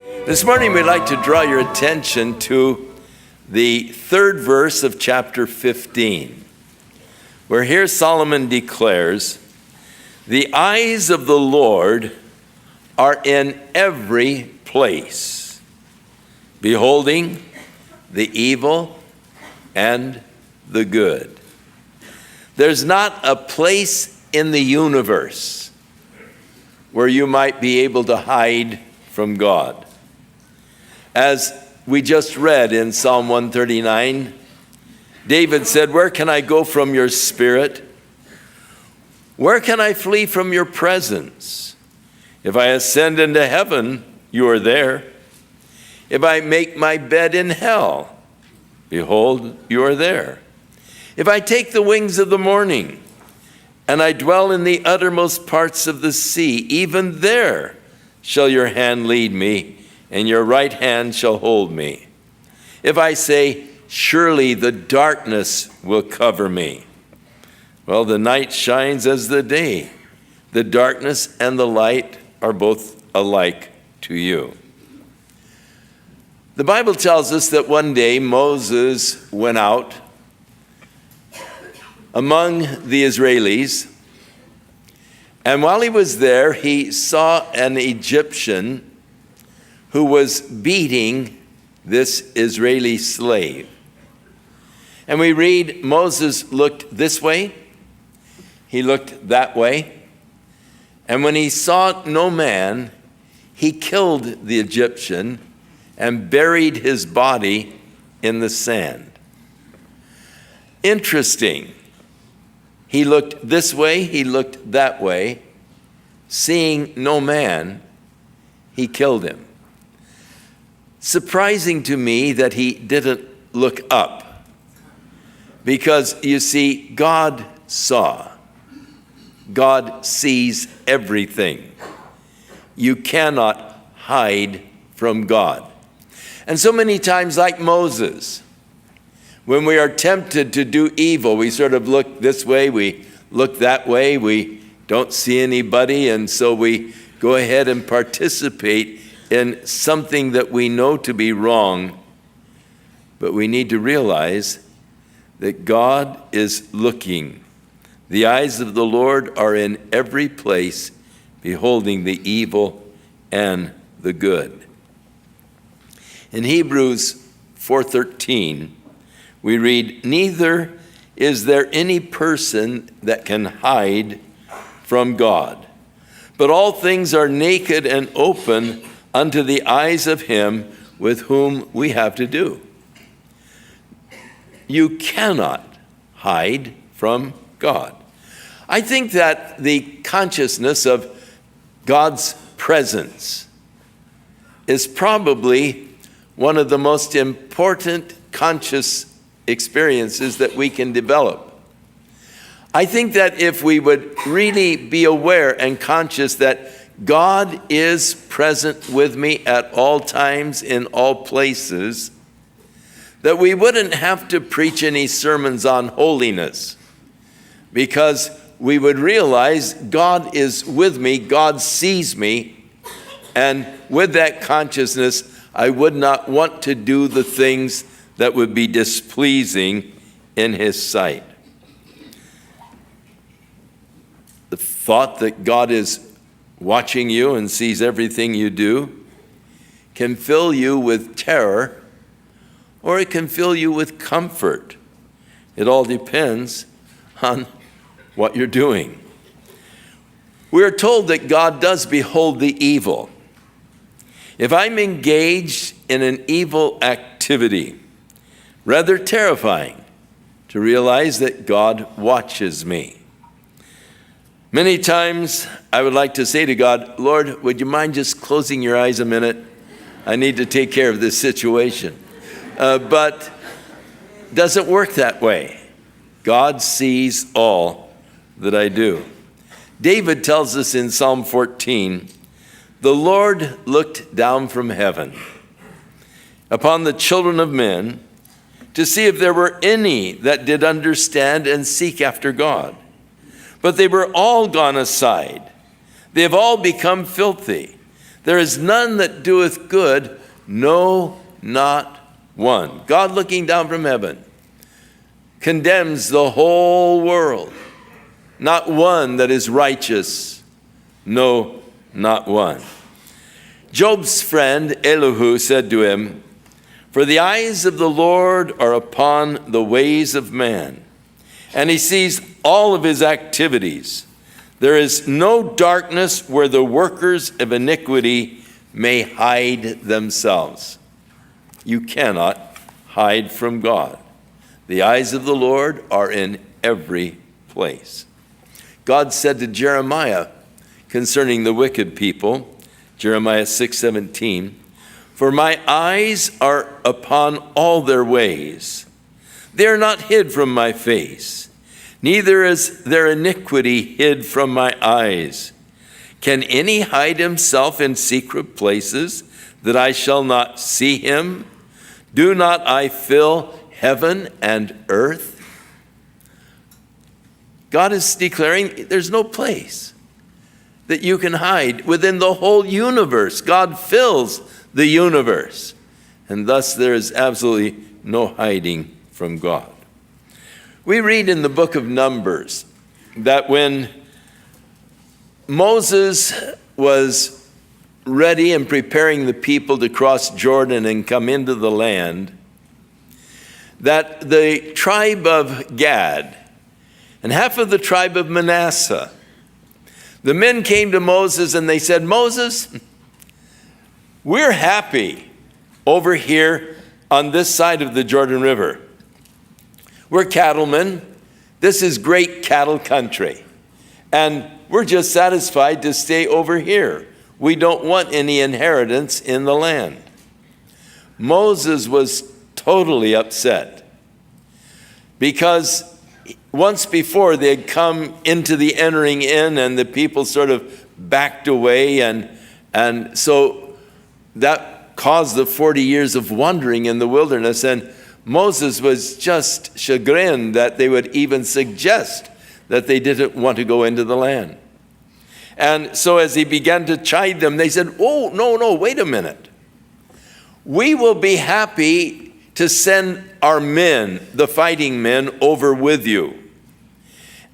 This morning we'd like to draw your attention to the third verse of chapter 15, where here Solomon declares, "The eyes of the Lord are in every place, beholding the evil and the good." There's not a place in the universe where you might be able to hide from God. As we just read in Psalm 139, David said, "Where can I go from your spirit? Where can I flee from your presence? If I ascend into heaven, you are there. If I make my bed in hell, behold, you are there. If I take the wings of the morning, and I dwell in the uttermost parts of the sea, even there shall your hand lead me, and your right hand shall hold me. If I say, surely the darkness will cover me. Well, the night shines as the day. The darkness and the light are both alike to you." The Bible tells us that one day Moses went out among the Israelis, and while he was there, he saw an Egyptian who was beating this Israeli slave. And we read, Moses looked this way, he looked that way, and when he saw no man, he killed the Egyptian and buried his body in the sand. Interesting. He looked this way, he looked that way. Seeing no man, he killed him. Surprising to me that he didn't look up, because you see, God saw. God sees everything. You cannot hide from God. And so many times, like Moses, when we are tempted to do evil, we sort of look this way, we look that way, we don't see anybody, and so we go ahead and participate in something that we know to be wrong. But we need to realize that God is looking. The eyes of the Lord are in every place, beholding the evil and the good. In Hebrews 4:13, we read, "Neither is there any person that can hide from God, but all things are naked and open unto the eyes of him with whom we have to do." You cannot hide from God. I think that the consciousness of God's presence is probably one of the most important conscious experiences that we can develop. I think that if we would really be aware and conscious that God is present with me at all times, in all places, that we wouldn't have to preach any sermons on holiness, because we would realize God is with me, God sees me, and with that consciousness, I would not want to do the things that would be displeasing in his sight. The thought that God is watching you and sees everything you do can fill you with terror, or it can fill you with comfort. It all depends on what you're doing. We are told that God does behold the evil. If I'm engaged in an evil activity, rather terrifying to realize that God watches me. Many times I would like to say to God, "Lord, would you mind just closing your eyes a minute? I need to take care of this situation." But it doesn't work that way. God sees all that I do. David tells us in Psalm 14, "The Lord looked down from heaven upon the children of men to see if there were any that did understand and seek after God. But they were all gone aside. They have all become filthy. There is none that doeth good, no, not one. God, looking down from heaven, condemns the whole world. Not one that is righteous, no, not one. Job's friend Elihu said to him, for the eyes of the Lord are upon the ways of man, and he sees all of his activities. There is no darkness where the workers of iniquity may hide themselves. You cannot hide from God. The eyes of the Lord are in every place. God said to Jeremiah concerning the wicked people, Jeremiah 6:17, for my eyes are upon all their ways. They are not hid from my face, neither is their iniquity hid from my eyes. Can any hide himself in secret places that I shall not see him? Do not I fill heaven and earth? God is declaring there's no place that you can hide within the whole universe. God fills the universe, and thus there is absolutely no hiding from God. We read in the book of Numbers that when Moses was ready and preparing the people to cross Jordan and come into the land, that the tribe of Gad and half of the tribe of Manasseh, the men came to Moses and they said, Moses, we're happy over here on this side of the Jordan River. We're cattlemen. This is great cattle country. And we're just satisfied to stay over here. We don't want any inheritance in the land. Moses was totally upset because once before they had come into the entering in and the people sort of backed away, and so that caused the 40 years of wandering in the wilderness, and Moses was just chagrined that they would even suggest that they didn't want to go into the land. And so as he began to chide them, they said, oh, no, wait a minute. We will be happy to send our men, the fighting men, over with you.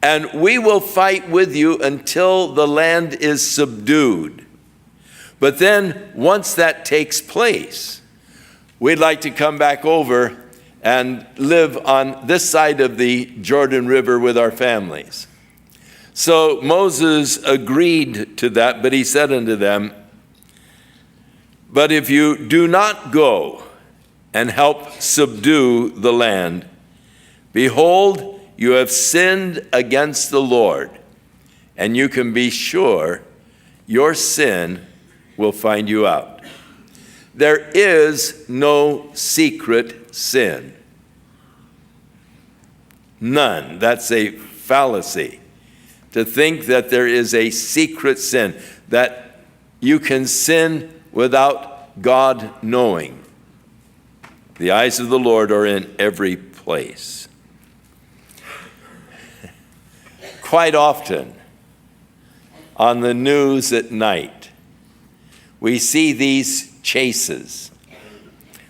And we will fight with you until the land is subdued. But then once that takes place, we'd like to come back over and live on this side of the Jordan River with our families. So Moses agreed to that, but he said unto them, but if you do not go and help subdue the land, behold, you have sinned against the Lord, and you can be sure your sin will find you out. There is no secret sin. None. That's a fallacy to think that there is a secret sin, that you can sin without God knowing. The eyes of the Lord are in every place. Quite often on the news at night, we see these chases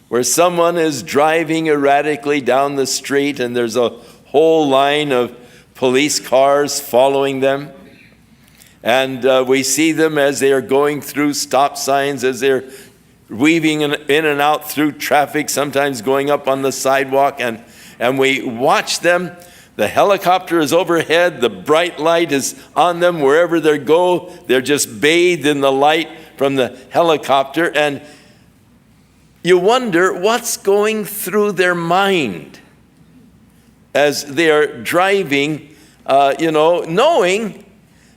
where someone is driving erratically down the street and there's a whole line of police cars following them. And we see them as they are going through stop signs, as they're weaving in and out through traffic, sometimes going up on the sidewalk. And we watch them. The helicopter is overhead. The bright light is on them wherever they go. They're just bathed in the light from the helicopter. And you wonder what's going through their mind as they are driving, knowing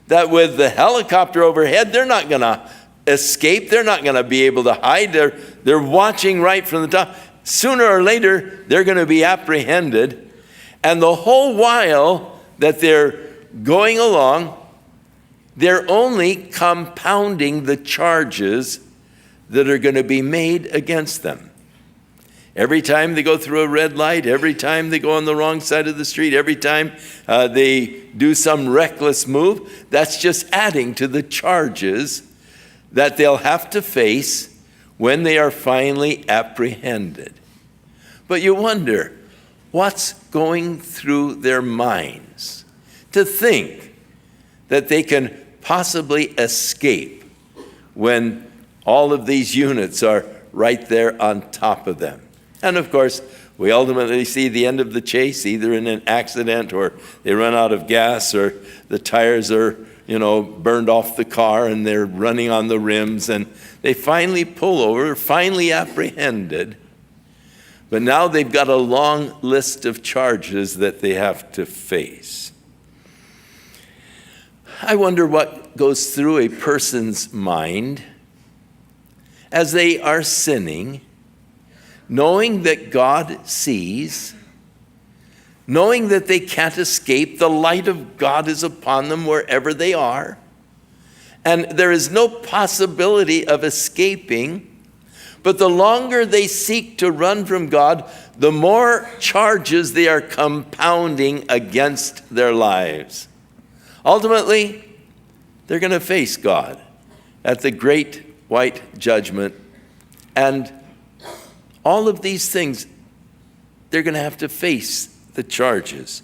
that with the helicopter overhead, they're not going to escape. They're not going to be able to hide. They're watching right from the top. Sooner or later, they're going to be apprehended. And the whole while that they're going along, they're only compounding the charges that are going to be made against them. Every time they go through a red light, every time they go on the wrong side of the street, every time they do some reckless move, that's just adding to the charges that they'll have to face when they are finally apprehended. But you wonder, what's going through their minds to think that they can possibly escape when all of these units are right there on top of them? And of course, we ultimately see the end of the chase, either in an accident or they run out of gas or the tires are, burned off the car and they're running on the rims and they finally pull over, finally apprehended. But now they've got a long list of charges that they have to face. I wonder what goes through a person's mind as they are sinning, knowing that God sees, knowing that they can't escape, the light of God is upon them wherever they are, and there is no possibility of escaping. But the longer they seek to run from God, the more charges they are compounding against their lives. Ultimately, they're going to face God at the great white judgment. And all of these things, they're going to have to face the charges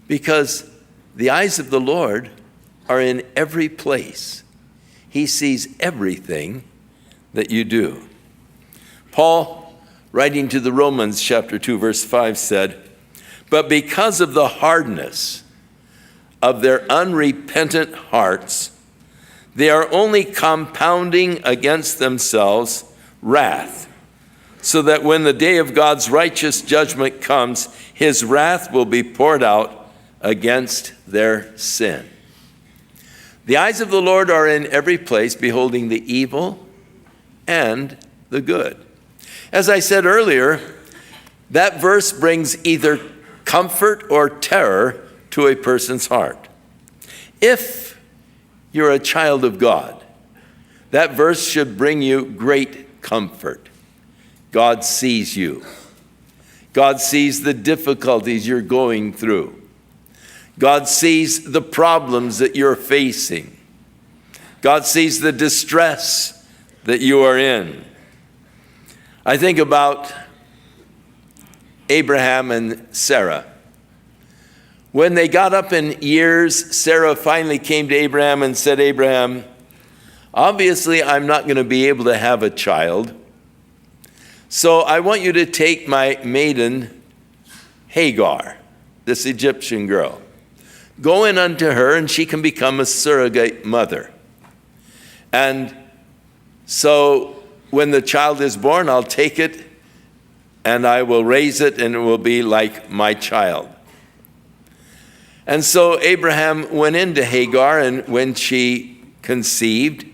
because the eyes of the Lord are in every place. He sees everything that you do. Paul, writing to the Romans chapter 2, verse 5 said, "But because of the hardness of their unrepentant hearts, they are only compounding against themselves wrath, so that when the day of God's righteous judgment comes, his wrath will be poured out against their sin." The eyes of the Lord are in every place, beholding the evil and the good. As I said earlier, that verse brings either comfort or terror to a person's heart. If you're a child of God, that verse should bring you great comfort. God sees you. God sees the difficulties you're going through. God sees the problems that you're facing. God sees the distress that you are in. I think about Abraham and Sarah. When they got up in years, Sarah finally came to Abraham and said, "Abraham, obviously I'm not going to be able to have a child. So I want you to take my maiden Hagar, this Egyptian girl. Go in unto her and she can become a surrogate mother. And so when the child is born, I'll take it and I will raise it and it will be like my child." And so Abraham went into Hagar, and when she conceived,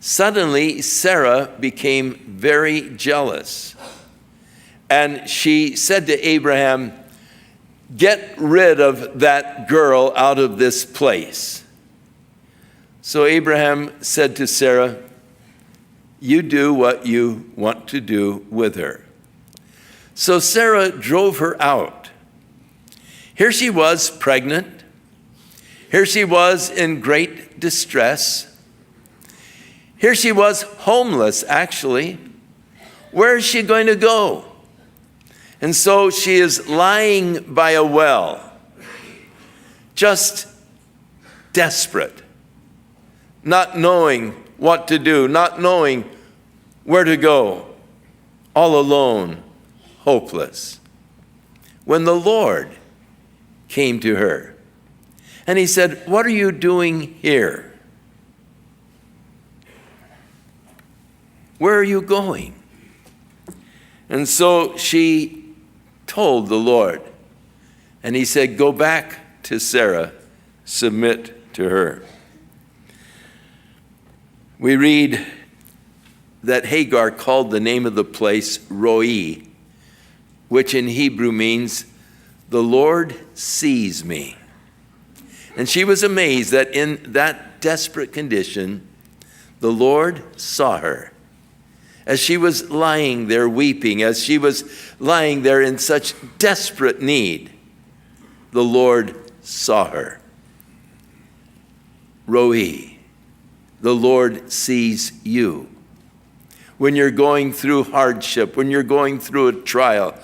suddenly Sarah became very jealous. And she said to Abraham, "Get rid of that girl out of this place." So Abraham said to Sarah, "You do what you want to do with her." So Sarah drove her out. Here she was pregnant. Here she was in great distress. Here she was homeless, actually. Where is she going to go? And so she is lying by a well, just desperate, not knowing what to do, not knowing where to go, all alone, hopeless. When the Lord came to her and he said, "What are you doing here? Where are you going?" And so she told the Lord, and he said, "Go back to Sarah, submit to her." We read that Hagar called the name of the place Roi, which in Hebrew means, "The Lord sees me." And she was amazed that in that desperate condition, the Lord saw her. As she was lying there weeping, as she was lying there in such desperate need, the Lord saw her. Roi, the Lord sees you. When you're going through hardship, when you're going through a trial,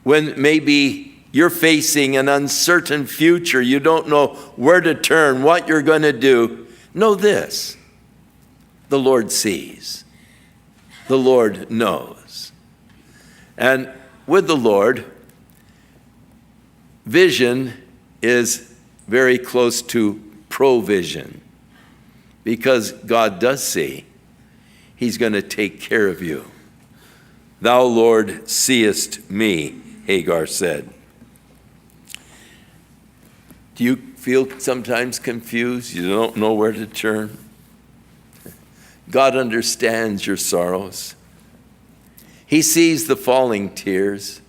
when maybe you're facing an uncertain future, you don't know where to turn, what you're going to do, know this: the Lord sees. The Lord knows. And with the Lord, vision is very close to provision. Because God does see, he's going to take care of you. Thou, Lord, seest me, Hagar said. Do you feel sometimes confused? You don't know where to turn? God understands your sorrows. He sees the falling tears.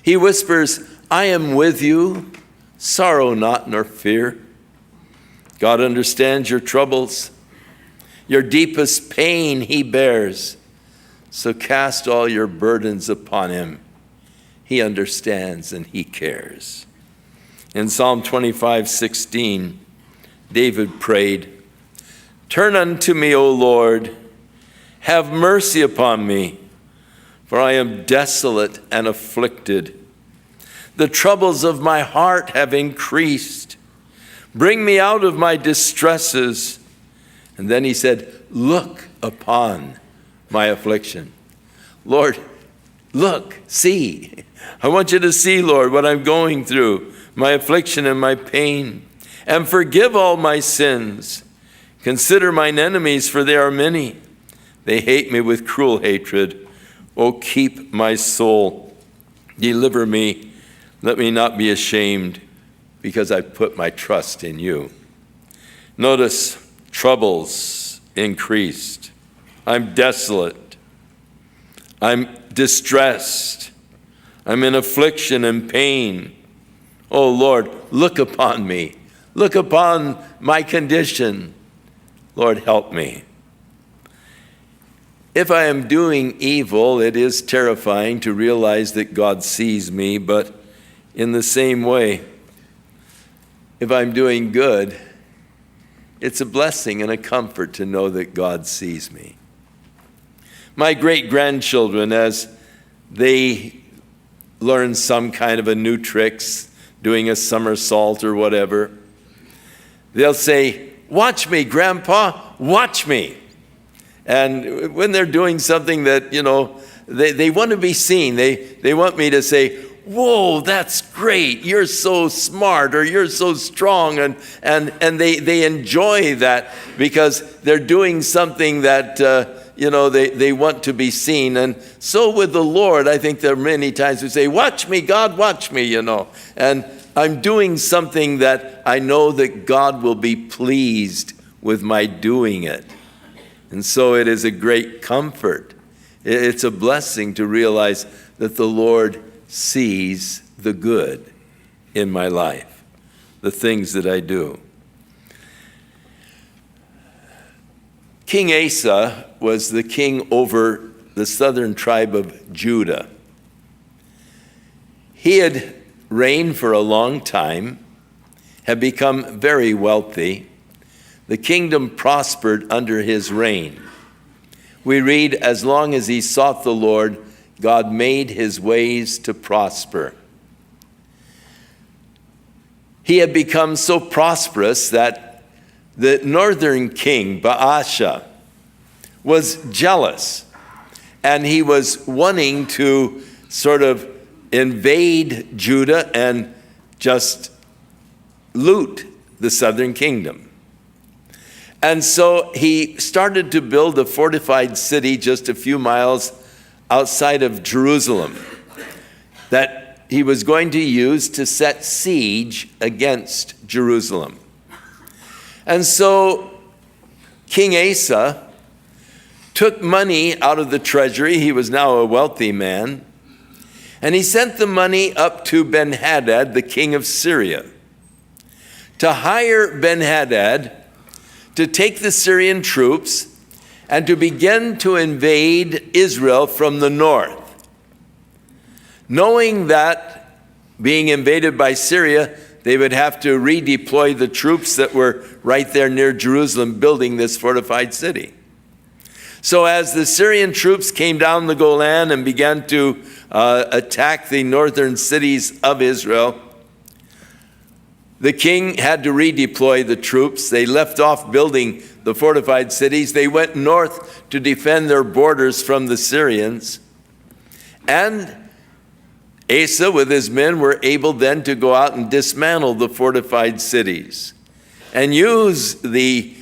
He whispers, I am with you, sorrow not nor fear. God understands your troubles. Your deepest pain he bears. So cast all your burdens upon him. He understands and he cares. In Psalm 25:16, David prayed, Turn unto me, O Lord, have mercy upon me, for I am desolate and afflicted. The troubles of my heart have increased. Bring me out of my distresses. And then he said, look upon my affliction. Lord, look, see. I want you to see, Lord, what I'm going through, my affliction and my pain, and forgive all my sins. Consider mine enemies, for they are many. They hate me with cruel hatred. Oh, keep my soul. Deliver me. Let me not be ashamed, because I put my trust in you. Notice, troubles increased. I'm desolate. I'm distressed. I'm in affliction and pain. Oh Lord, look upon me. Look upon my condition. Lord, help me. If I am doing evil, it is terrifying to realize that God sees me, but in the same way, if I'm doing good, it's a blessing and a comfort to know that God sees me. My great-grandchildren, as they learn some kind of a new tricks, doing a somersault or whatever, they'll say, watch me, Grandpa, watch me. And when they're doing something that, they want to be seen, they want me to say, whoa, that's great, you're so smart, or you're so strong, and they enjoy that because they're doing something that, they want to be seen. And so with the Lord, I think there are many times we say, watch me, God, watch me, and I'm doing something that I know that God will be pleased with my doing it. And so it is a great comfort. It's a blessing to realize that the Lord sees the good in my life, the things that I do. King Asa was the king over the southern tribe of Judah. He had reigned for a long time, had become very wealthy. The kingdom prospered under his reign. We read, as long as he sought the Lord, God made his ways to prosper. He had become so prosperous that the northern king, Baasha, was jealous, and he was wanting to sort of invade Judah and just loot the southern kingdom. And so he started to build a fortified city just a few miles outside of Jerusalem that he was going to use to set siege against Jerusalem. And so King Asa took money out of the treasury. He was now a wealthy man. And he sent the money up to Ben-Hadad, the king of Syria, to hire Ben-Hadad to take the Syrian troops and to begin to invade Israel from the north, knowing that being invaded by Syria, they would have to redeploy the troops that were right there near Jerusalem building this fortified city. So as the Syrian troops came down the Golan and began to attack the northern cities of Israel, the king had to redeploy the troops. They left off building the fortified cities. They went north to defend their borders from the Syrians. And Asa with his men were able then to go out and dismantle the fortified cities and use the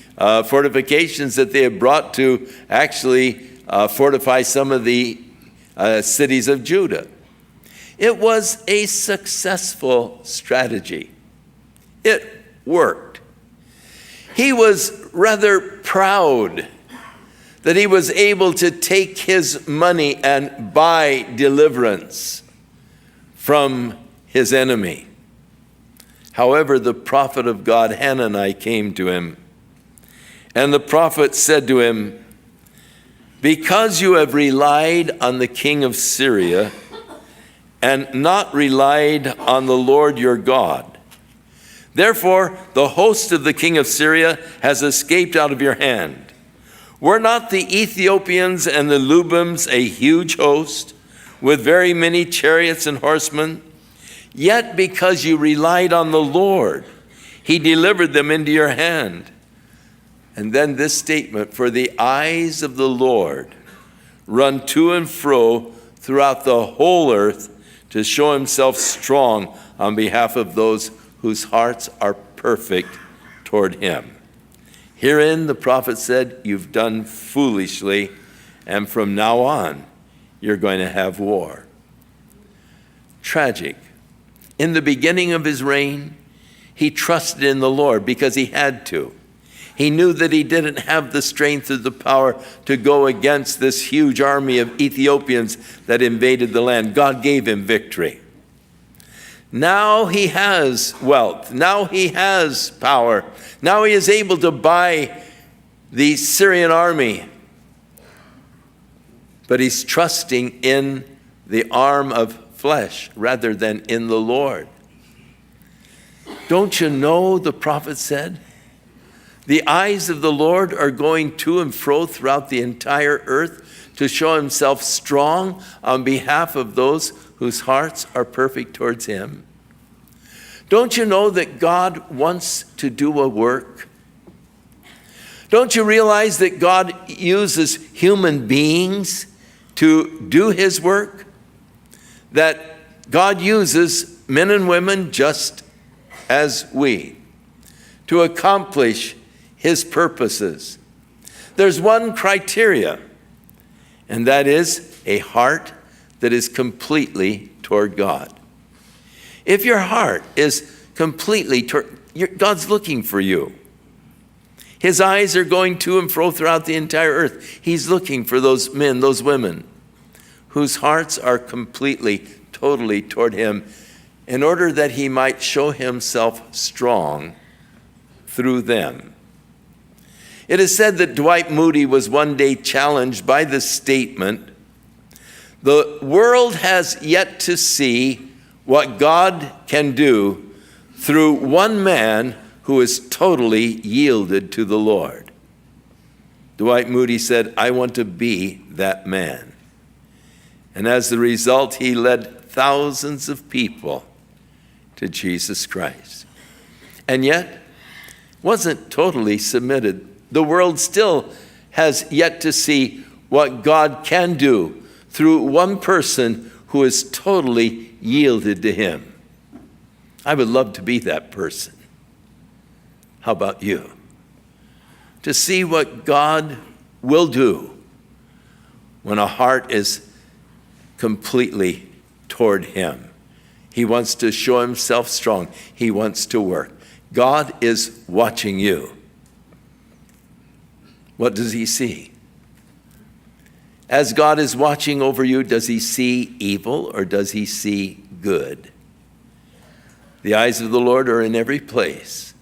fortifications that they had brought to actually fortify some of the cities of Judah. It was a successful strategy. It worked. He was rather proud that he was able to take his money and buy deliverance from his enemy. However, the prophet of God, Hanani, came to him, and the prophet said to him, "Because you have relied on the king of Syria and not relied on the Lord your God, therefore the host of the king of Syria has escaped out of your hand. Were not the Ethiopians and the Lubims a huge host, with very many chariots and horsemen? Yet because you relied on the Lord, he delivered them into your hand." And then this statement, "For the eyes of the Lord run to and fro throughout the whole earth to show himself strong on behalf of those whose hearts are perfect toward him." Herein the prophet said, "You've done foolishly, and from now on you're going to have war." Tragic. In the beginning of his reign, he trusted in the Lord because he had to. He knew that he didn't have the strength or the power to go against this huge army of Ethiopians that invaded the land. God gave him victory. Now he has wealth. Now he has power. Now he is able to buy the Syrian army. But he's trusting in the arm of flesh rather than in the Lord. Don't you know, the prophet said, the eyes of the Lord are going to and fro throughout the entire earth to show himself strong on behalf of those whose hearts are perfect towards him. Don't you know that God wants to do a work? Don't you realize that God uses human beings to do his work? That God uses men and women just as we to accomplish his purposes. There's one criteria, and that is a heart that is completely toward God. If your heart is completely toward, God's looking for you. His eyes are going to and fro throughout the entire earth. He's looking for those men, those women, whose hearts are completely, totally toward him, in order that he might show himself strong through them. It is said that Dwight Moody was one day challenged by this statement, "The world has yet to see what God can do through one man who is totally yielded to the Lord." Dwight Moody said, "I want to be that man." And as a result, he led thousands of people to Jesus Christ. And yet, wasn't totally submitted. The world still has yet to see what God can do through one person who is totally yielded to him. I would love to be that person. How about you? To see what God will do when a heart is completely toward him. He wants to show himself strong. He wants to work. God is watching you. What does he see? As God is watching over you, does he see evil or does he see good? The eyes of the Lord are in every place,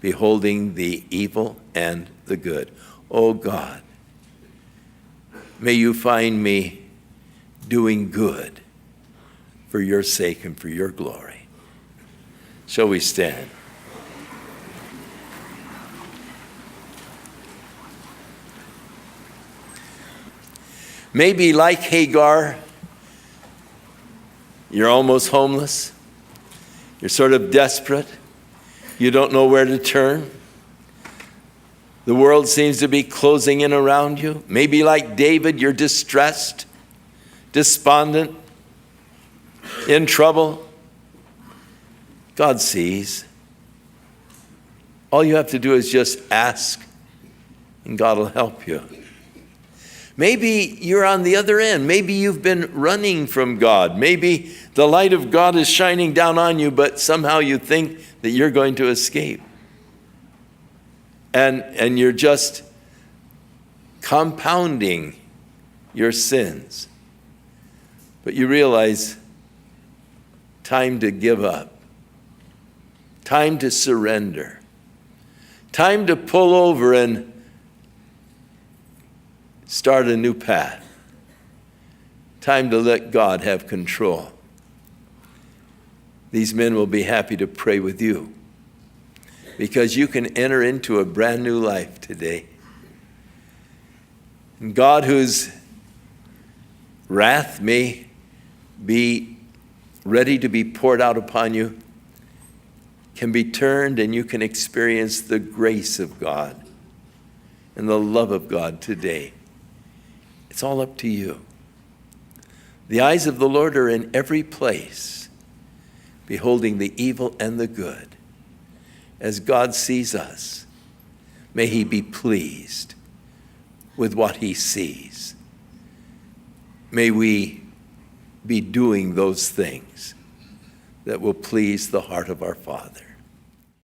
beholding the evil and the good. Oh God, may you find me doing good for your sake and for your glory. Shall we stand? Maybe like Hagar, you're almost homeless. You're sort of desperate. You don't know where to turn. The world seems to be closing in around you. Maybe like David, you're distressed, despondent, in trouble. God sees. All you have to do is just ask, and God will help you. Maybe you're on the other end. Maybe you've been running from God. Maybe the light of God is shining down on you, but somehow you think that you're going to escape. And you're just compounding your sins. But you realize, time to give up. Time to surrender. Time to pull over and start a new path. Time to let God have control. These men will be happy to pray with you because you can enter into a brand new life today. And God, whose wrath may be ready to be poured out upon you, can be turned and you can experience the grace of God and the love of God today. It's all up to you. The eyes of the Lord are in every place, beholding the evil and the good. As God sees us, may he be pleased with what he sees. May we be doing those things that will please the heart of our Father.